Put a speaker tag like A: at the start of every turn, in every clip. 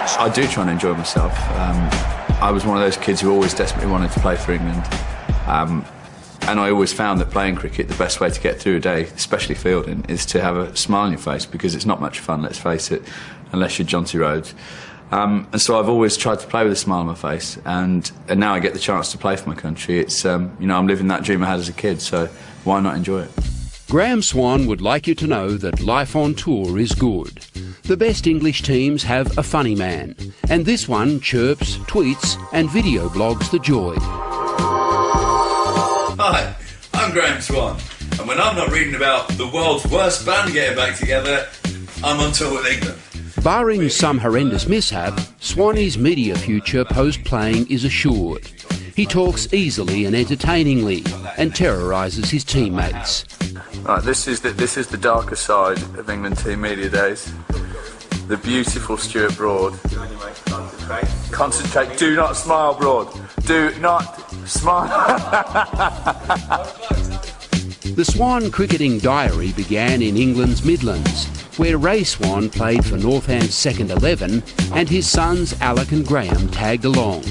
A: I do try and enjoy myself. I was one of those kids who always desperately wanted to play for England. And I always found that playing cricket, the best way to get through a day, especially fielding, is to have a smile on your face, because it's not much fun, let's face it, unless you're Jonty Rhodes. And so I've always tried to play with a smile on my face, and now I get the chance to play for my country. It's, you know, I'm living that dream I had as a kid, so why not enjoy it?
B: Graeme Swann would like you to know that life on tour is good. The best English teams have a funny man, and this one chirps, tweets and video blogs the joy.
A: Hi, I'm Graeme Swann, and when I'm not reading about the world's worst band getting back together, I'm on tour with England.
B: Barring some horrendous mishap, Swanny's media future post-playing is assured. He talks easily and entertainingly and terrorises his teammates.
A: Right, this is the darker side of England team media days. The beautiful Stuart Broad. Concentrate. Do not smile, Broad. Do not smile.
B: The Swann cricketing diary began in England's Midlands, where Ray Swann played for Northamp's second 11 and his sons Alec and Graeme tagged along.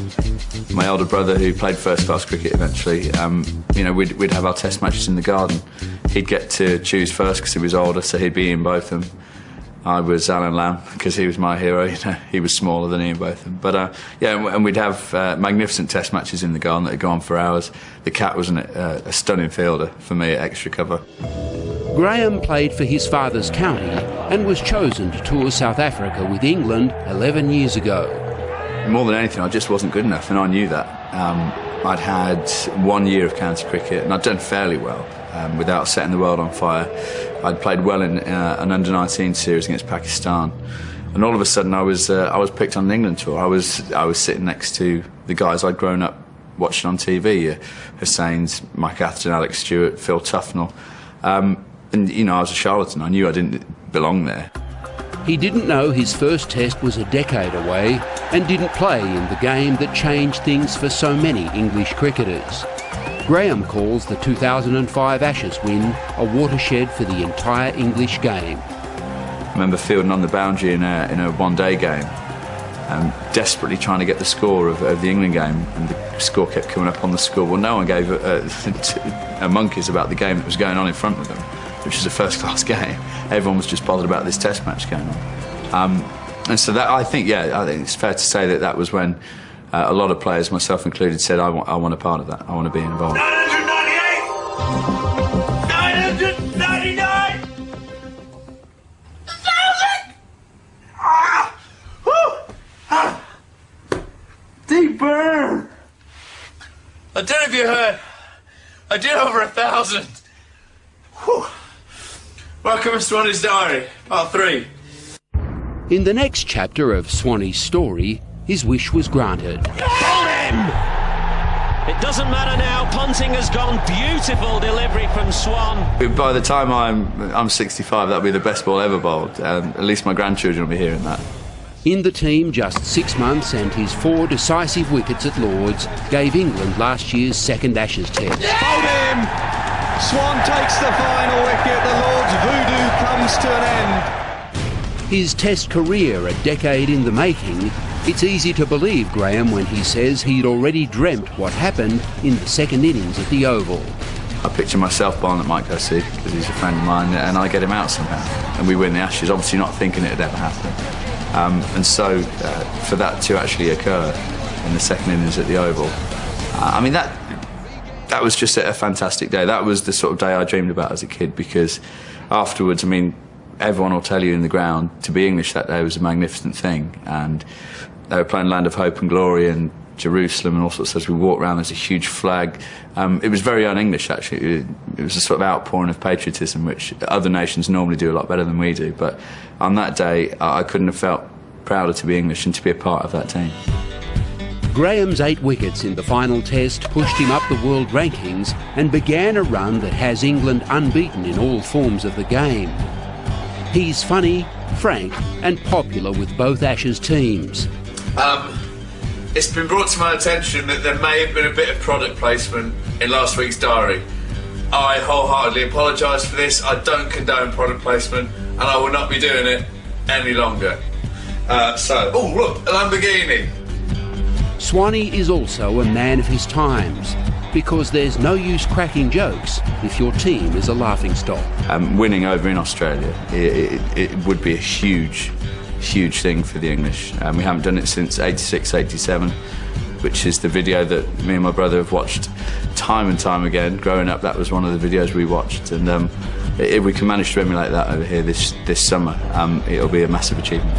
A: My elder brother, who played first-class cricket eventually, you know, we'd have our test matches in the garden. He'd get to choose first because he was older, so he'd be in both of them. I was Alan Lamb because he was my hero. You know, he was smaller than he in both of them. But yeah, and we'd have magnificent test matches in the garden that would go on for hours. The cat was a stunning fielder for me at extra cover.
B: Graeme played for his father's county and was chosen to tour South Africa with England 11 years ago.
A: More than anything, I just wasn't good enough, and I knew that. I'd had 1 year of county cricket, and I'd done fairly well without setting the world on fire. I'd played well in an under-19 series against Pakistan, and all of a sudden I was picked on an England tour. I was sitting next to the guys I'd grown up watching on TV: Hussein's, Mike Atherton, Alex Stewart, Phil Tufnell, and you know, I was a charlatan. I knew I didn't belong there.
B: He didn't know his first test was a decade away and didn't play in the game that changed things for so many English cricketers. Graeme calls the 2005 Ashes win a watershed for the entire English game.
A: I remember fielding on the boundary in a one-day game, desperately trying to get the score of the England game, and the score kept coming up on the score. Well, no one gave a monkeys about the game that was going on in front of them, which is a first-class game. Everyone was just bothered about this test match going on. And so that, I think it's fair to say that was when a lot of players, myself included, said, I want a part of that. I want to be involved.
C: 998! 999! 1,000! Deep burn! I don't know if you heard. I did over 1,000. Whew. Welcome to Swanny's Diary, Part 3.
B: In the next chapter of Swanny's story, his wish was granted.
D: Hold him! It doesn't matter now, punting has gone. Beautiful delivery from Swann.
A: By the time I'm 65, that'll be the best ball ever bowled. At least my grandchildren will be hearing that.
B: In the team just 6 months, and his 4 decisive wickets at Lord's gave England last year's second Ashes test.
E: Hold him! Swann takes the final wicket. The Lord's voodoo comes to an end.
B: His test career a decade in the making, it's easy to believe Graeme when he says he'd already dreamt what happened in the second innings at the Oval.
A: I picture myself bowling at Mike Hussey because he's a friend of mine, and I get him out somehow, and we win the Ashes, obviously not thinking it'd ever happen. And so for that to actually occur in the second innings at the Oval, I mean, that was just a fantastic day. That was the sort of day I dreamed about as a kid, because afterwards, I mean, everyone will tell you in the ground, to be English that day was a magnificent thing. And they were playing Land of Hope and Glory and Jerusalem and all sorts of stuff. We walked around, there's a huge flag. It was very un-English, actually. It was a sort of outpouring of patriotism, which other nations normally do a lot better than we do. But on that day, I couldn't have felt prouder to be English and to be a part of that team.
B: Graeme's 8 wickets in the final test pushed him up the world rankings and began a run that has England unbeaten in all forms of the game. He's funny, frank and popular with both Ashes teams.
C: It's been brought to my attention that there may have been a bit of product placement in last week's diary. I wholeheartedly apologise for this. I don't condone product placement, and I will not be doing it any longer. Oh look, a Lamborghini.
B: Swanee is also a man of his times, because there's no use cracking jokes if your team is a laughingstock.
A: Winning over in Australia, it would be a huge thing for the English. We haven't done it since 86, 87, which is the video that me and my brother have watched time and time again. Growing up, that was one of the videos we watched, and if we can manage to emulate that over here this summer, it'll be a massive achievement.